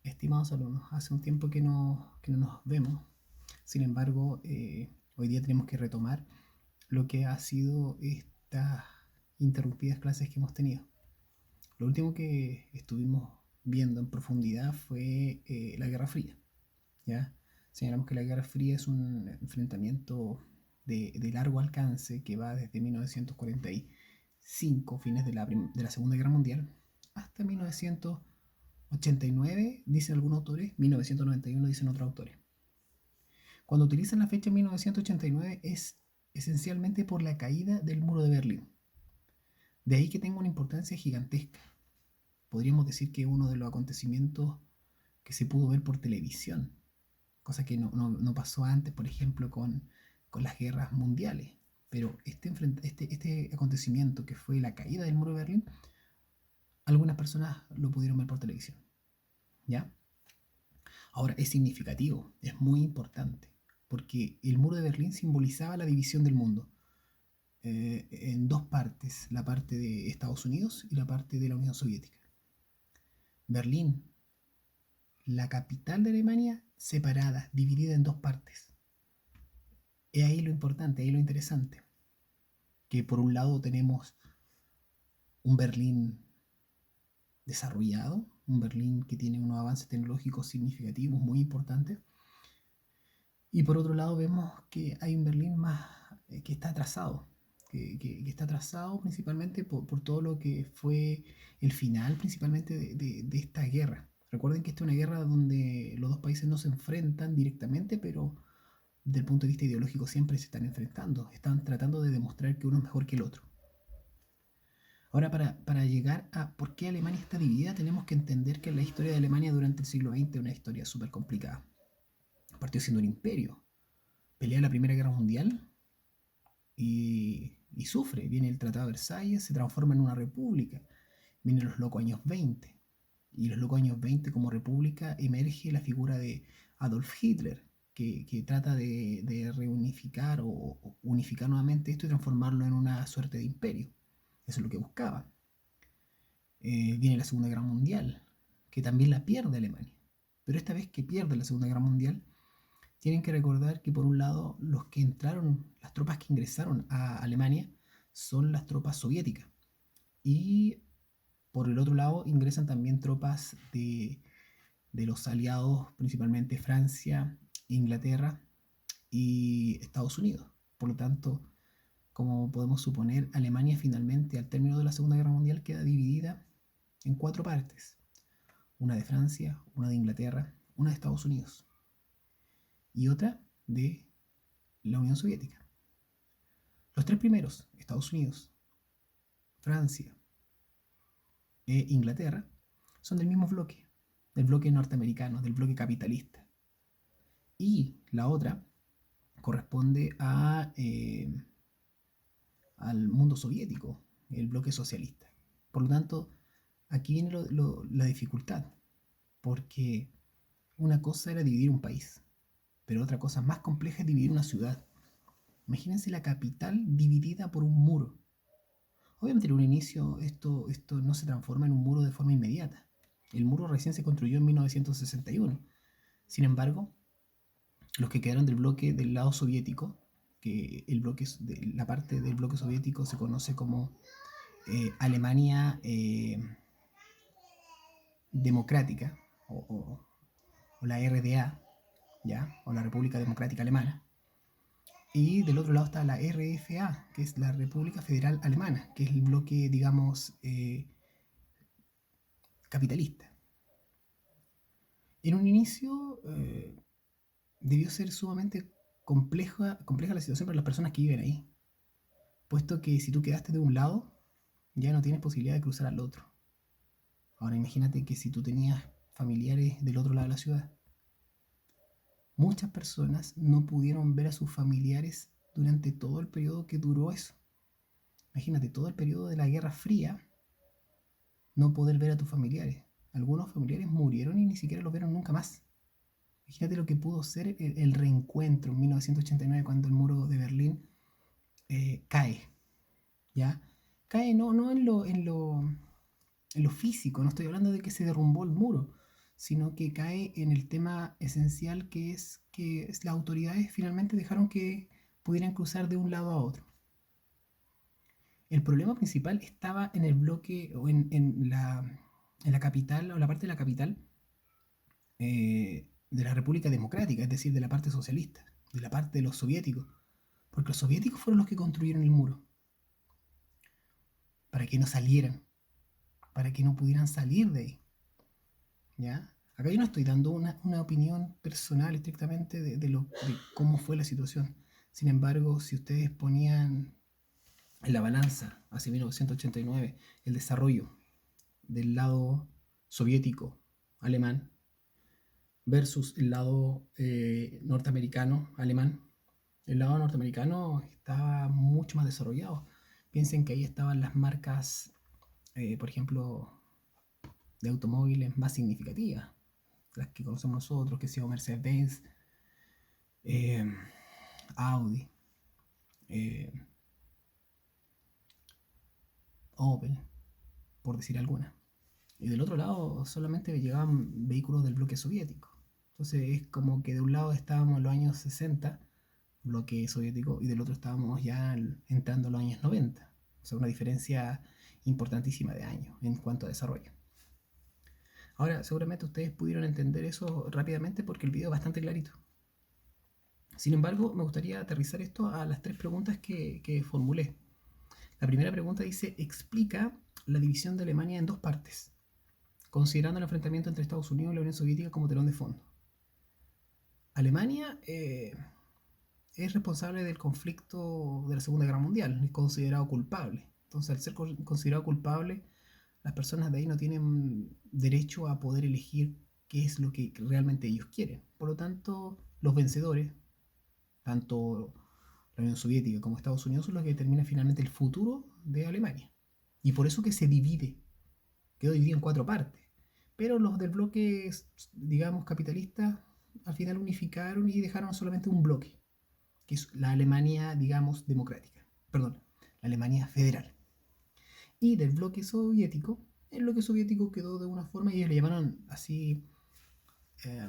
Estimados alumnos, hace un tiempo que no nos vemos. Sin embargo, hoy día tenemos que retomar lo que ha sido estas interrumpidas clases que hemos tenido. Lo último que estuvimos viendo en profundidad fue la Guerra Fría. ¿Ya? Señalamos que la Guerra Fría es un enfrentamiento de largo alcance que va desde 1945, fines de la Segunda Guerra Mundial, hasta 1989, dicen algunos autores, 1991 dicen otros autores. Cuando utilizan la fecha 1989 es esencialmente por la caída del muro de Berlín. De ahí que tenga una importancia gigantesca. Podríamos decir que es uno de los acontecimientos que se pudo ver por televisión, cosa que no pasó antes, por ejemplo, con las guerras mundiales. Pero este acontecimiento que fue la caída del muro de Berlín, algunas personas lo pudieron ver por televisión. ¿Ya? Ahora, es significativo, es muy importante, porque el muro de Berlín simbolizaba la división del mundo en dos partes, la parte de Estados Unidos y la parte de la Unión Soviética. Berlín, la capital de Alemania, separada, dividida en dos partes. Es ahí lo importante, ahí lo interesante, que por un lado tenemos un Berlín desarrollado, un Berlín que tiene unos avances tecnológicos significativos, muy importantes, y por otro lado vemos que hay un Berlín más que está atrasado, que está atrasado principalmente por todo lo que fue el final principalmente de esta guerra. Recuerden que esta es una guerra donde los dos países no se enfrentan directamente, pero desde el punto de vista ideológico siempre se están enfrentando, están tratando de demostrar que uno es mejor que el otro. Ahora, para llegar a por qué Alemania está dividida, tenemos que entender que la historia de Alemania durante el siglo XX es una historia súper complicada. Partió siendo un imperio, pelea la Primera Guerra Mundial y sufre. Viene el Tratado de Versalles, se transforma en una república. Vienen los locos años 20. Y los locos años 20 como república emerge la figura de Adolf Hitler, que trata de reunificar o unificar nuevamente esto y transformarlo en una suerte de imperio. Eso es lo que buscaba. Viene la Segunda Guerra Mundial, que también la pierde Alemania. Pero esta vez que pierde la Segunda Guerra Mundial, tienen que recordar que por un lado los que entraron, las tropas que ingresaron a Alemania son las tropas soviéticas. Y por el otro lado ingresan también tropas de los aliados, principalmente Francia, Inglaterra y Estados Unidos. Por lo tanto, como podemos suponer, Alemania finalmente al término de la Segunda Guerra Mundial queda dividida en cuatro partes. Una de Francia, una de Inglaterra, una de Estados Unidos y otra de la Unión Soviética. Los tres primeros, Estados Unidos, Francia e Inglaterra, son del mismo bloque, del bloque norteamericano, del bloque capitalista. Y la otra corresponde al mundo soviético, el bloque socialista. Por lo tanto, aquí viene la dificultad, porque una cosa era dividir un país, pero otra cosa más compleja es dividir una ciudad. Imagínense la capital dividida por un muro. Obviamente en un inicio esto no se transforma en un muro de forma inmediata. El muro recién se construyó en 1961. Sin embargo, los que quedaron del bloque del lado soviético, que la parte del bloque soviético se conoce como Alemania Democrática o la RDA, ¿ya? O la República Democrática Alemana. Y del otro lado está la RFA, que es la República Federal Alemana, que es el bloque, digamos, capitalista. En un inicio debió ser sumamente compleja la situación para las personas que viven ahí, puesto que si tú quedaste de un lado, ya no tienes posibilidad de cruzar al otro. Ahora imagínate que si tú tenías familiares del otro lado de la ciudad, muchas personas no pudieron ver a sus familiares durante todo el periodo que duró eso. Imagínate, todo el periodo de la Guerra Fría, no poder ver a tus familiares. Algunos familiares murieron y ni siquiera los vieron nunca más. Imagínate lo que pudo ser el reencuentro en 1989 cuando el muro de Berlín cae. ¿Ya? Cae no en lo físico, no estoy hablando de que se derrumbó el muro, sino que cae en el tema esencial que es que las autoridades finalmente dejaron que pudieran cruzar de un lado a otro. El problema principal estaba en el bloque o en la capital o la parte de la capital de la República Democrática, es decir, de la parte socialista, de la parte de los soviéticos, porque los soviéticos fueron los que construyeron el muro para que no salieran, para que no pudieran salir de ahí. ¿Ya? Acá yo no estoy dando una opinión personal estrictamente de cómo fue la situación. Sin embargo, si ustedes ponían en la balanza hacia 1989 el desarrollo del lado soviético alemán versus el lado norteamericano alemán, el lado norteamericano estaba mucho más desarrollado. Piensen que ahí estaban las marcas, por ejemplo, de automóviles más significativas, las que conocemos nosotros, que sea Mercedes-Benz, eh, Audi, eh, Opel, por decir alguna. Y del otro lado solamente llegaban vehículos del bloque soviético. Entonces es como que de un lado estábamos en los años 60, bloque soviético, y del otro estábamos ya entrando a los años 90. O sea, una diferencia importantísima de años en cuanto a desarrollo. Ahora, seguramente ustedes pudieron entender eso rápidamente porque el video es bastante clarito. Sin embargo, me gustaría aterrizar esto a las tres preguntas que formulé. La primera pregunta dice, explica la división de Alemania en dos partes, considerando el enfrentamiento entre Estados Unidos y la Unión Soviética como telón de fondo. Alemania es responsable del conflicto de la Segunda Guerra Mundial, es considerado culpable. Entonces, al ser considerado culpable, las personas de ahí no tienen derecho a poder elegir qué es lo que realmente ellos quieren. Por lo tanto, los vencedores, tanto la Unión Soviética como Estados Unidos, son los que determinan finalmente el futuro de Alemania. Y por eso que se divide, quedó dividido en cuatro partes. Pero los del bloque, digamos, capitalista, al final unificaron y dejaron solamente un bloque, que es la Alemania, digamos, democrática. Perdón, la Alemania federal. Y del bloque soviético, el bloque soviético quedó de una forma y ellos le llamaron así eh,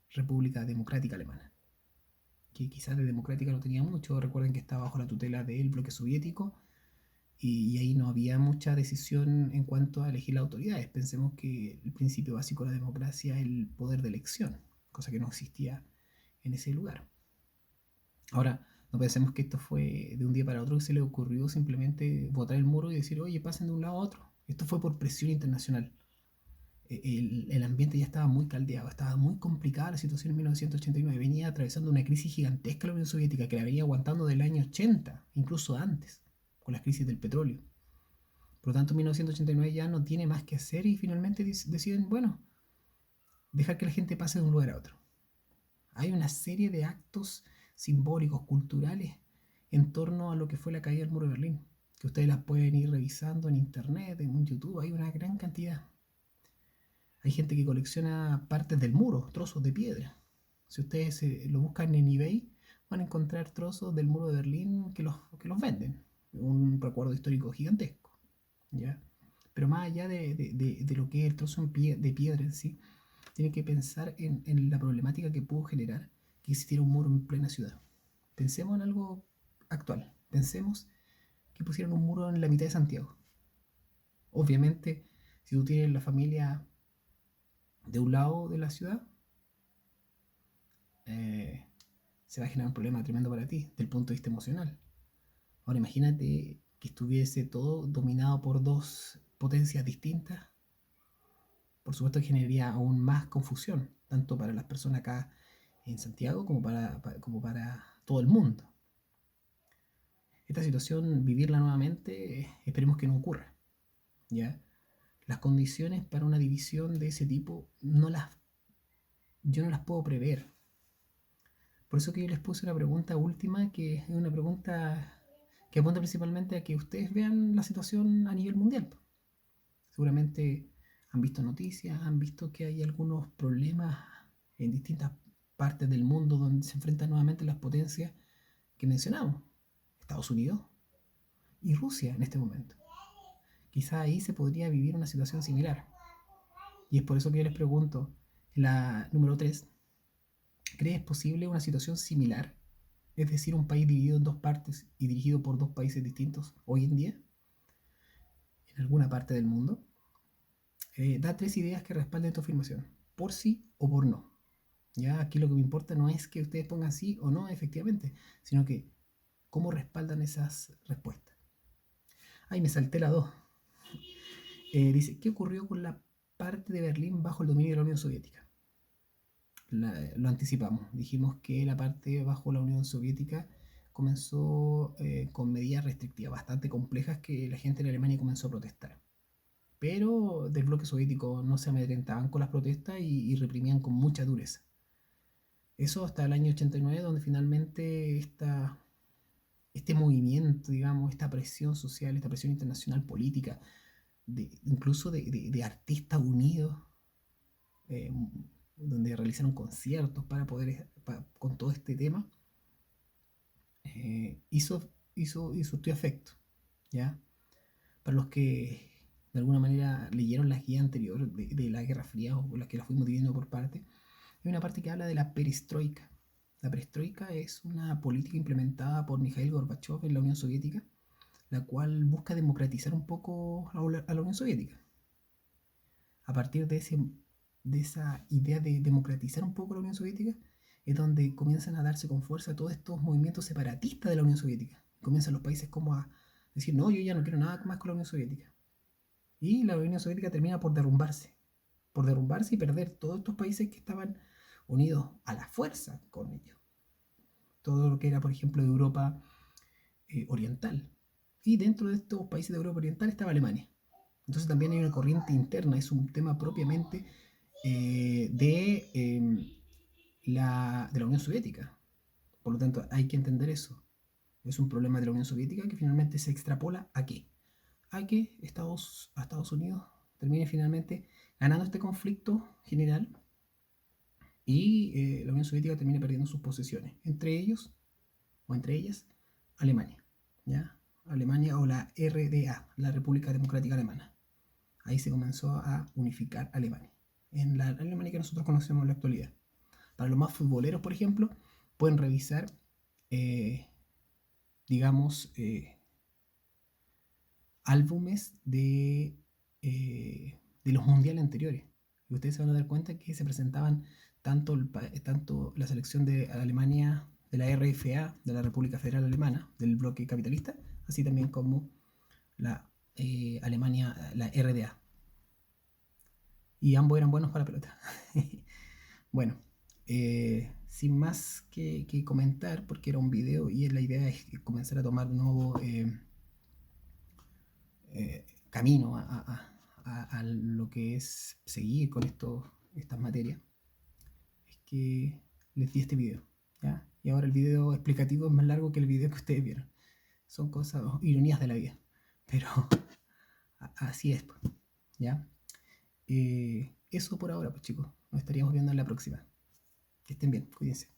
República Democrática Alemana, que quizás de democrática no tenía mucho. Recuerden que estaba bajo la tutela del bloque soviético y ahí no había mucha decisión en cuanto a elegir las autoridades. Pensemos que el principio básico de la democracia es el poder de elección, cosa que no existía en ese lugar. Ahora, no pensemos que esto fue de un día para otro que se le ocurrió simplemente botar el muro y decir, oye, pasen de un lado a otro. Esto fue por presión internacional. El ambiente ya estaba muy caldeado, estaba muy complicada la situación en 1989. Venía atravesando una crisis gigantesca la Unión Soviética que la venía aguantando del año 80, incluso antes, con la crisis del petróleo. Por lo tanto, 1989 ya no tiene más que hacer y finalmente deciden, bueno, dejar que la gente pase de un lugar a otro. Hay una serie de actos simbólicos, culturales, en torno a lo que fue la caída del muro de Berlín, que ustedes las pueden ir revisando en internet, en YouTube, hay una gran cantidad. Hay gente que colecciona partes del muro, trozos de piedra. Si ustedes lo buscan en eBay, van a encontrar trozos del muro de Berlín que los venden. Un recuerdo histórico gigantesco. ¿Ya? Pero más allá de lo que es el trozo de piedra en sí, tiene que pensar en la problemática que pudo generar que existiera un muro en plena ciudad. Pensemos en algo actual. Pensemos que pusieran un muro en la mitad de Santiago. Obviamente, si tú tienes la familia de un lado de la ciudad, eh, se va a generar un problema tremendo para ti, desde el punto de vista emocional. Ahora imagínate que estuviese todo dominado por dos potencias distintas. Por supuesto que generaría aún más confusión, tanto para las personas acá en Santiago como para todo el mundo. Esta situación, vivirla nuevamente, esperemos que no ocurra. ¿Ya? Las condiciones para una división de ese tipo yo no las puedo prever. Por eso que yo les puse una pregunta última, que es una pregunta que apunta principalmente a que ustedes vean la situación a nivel mundial. Seguramente han visto noticias, han visto que hay algunos problemas en distintas partes del mundo donde se enfrentan nuevamente las potencias que mencionamos, Estados Unidos y Rusia en este momento. Quizá ahí se podría vivir una situación similar. Y es por eso que yo les pregunto, la número 3, ¿crees posible una situación similar? Es decir, un país dividido en dos partes y dirigido por dos países distintos hoy en día, en alguna parte del mundo. Da 3 ideas que respalden tu afirmación, por sí o por no. Ya aquí lo que me importa no es que ustedes pongan sí o no, efectivamente, sino que cómo respaldan esas respuestas. Ay, me salté la 2. Dice, ¿qué ocurrió con la parte de Berlín bajo el dominio de la Unión Soviética? Lo anticipamos. Dijimos que la parte bajo la Unión Soviética comenzó con medidas restrictivas bastante complejas que la gente en Alemania comenzó a protestar. Pero del bloque soviético no se amedrentaban con las protestas y reprimían con mucha dureza. Eso hasta el año 89, donde finalmente este movimiento, digamos, esta presión social, esta presión internacional política, incluso de artistas unidos, eh, donde realizaron conciertos para poder, con todo este tema, hizo surtió efecto, ¿ya? Para los que de alguna manera leyeron las guías anteriores de la Guerra Fría o las que las fuimos dividiendo por partes, hay una parte que habla de la perestroika. La perestroika es una política implementada por Mikhail Gorbachev en la Unión Soviética, la cual busca democratizar un poco a la Unión Soviética. A partir de esa idea de democratizar un poco la Unión Soviética, es donde comienzan a darse con fuerza todos estos movimientos separatistas de la Unión Soviética. Comienzan los países como a decir, no, yo ya no quiero nada más con la Unión Soviética. Y la Unión Soviética termina por derrumbarse y perder todos estos países que estaban unidos a la fuerza con ellos. Todo lo que era, por ejemplo, de Europa oriental. Y dentro de estos países de Europa oriental estaba Alemania. Entonces también hay una corriente interna, es un tema propiamente de la Unión Soviética. Por lo tanto, hay que entender eso. Es un problema de la Unión Soviética que finalmente se extrapola ¿a qué? A que Estados Unidos termine finalmente ganando este conflicto general y la Unión Soviética termine perdiendo sus posesiones. Entre ellos, o entre ellas, Alemania. ¿Ya? Alemania o la RDA, la República Democrática Alemana. Ahí se comenzó a unificar Alemania, en la Alemania que nosotros conocemos en la actualidad. Para los más futboleros, por ejemplo, pueden revisar, eh, digamos, álbumes de los mundiales anteriores. Y ustedes se van a dar cuenta que se presentaban tanto la selección de Alemania, de la RFA, de la República Federal Alemana, del bloque capitalista, así también como la Alemania, la RDA. Y ambos eran buenos para la pelota. Bueno, sin más que comentar, porque era un video y la idea es comenzar a tomar un nuevo camino a lo que es seguir con estas materias, es que les di este video, ¿ya? Y ahora el video explicativo es más largo que el video que ustedes vieron. Son cosas, ironías de la vida, pero así es, pues, ¿ya? Eso por ahora, pues chicos, nos estaríamos viendo en la próxima. Que estén bien, cuídense.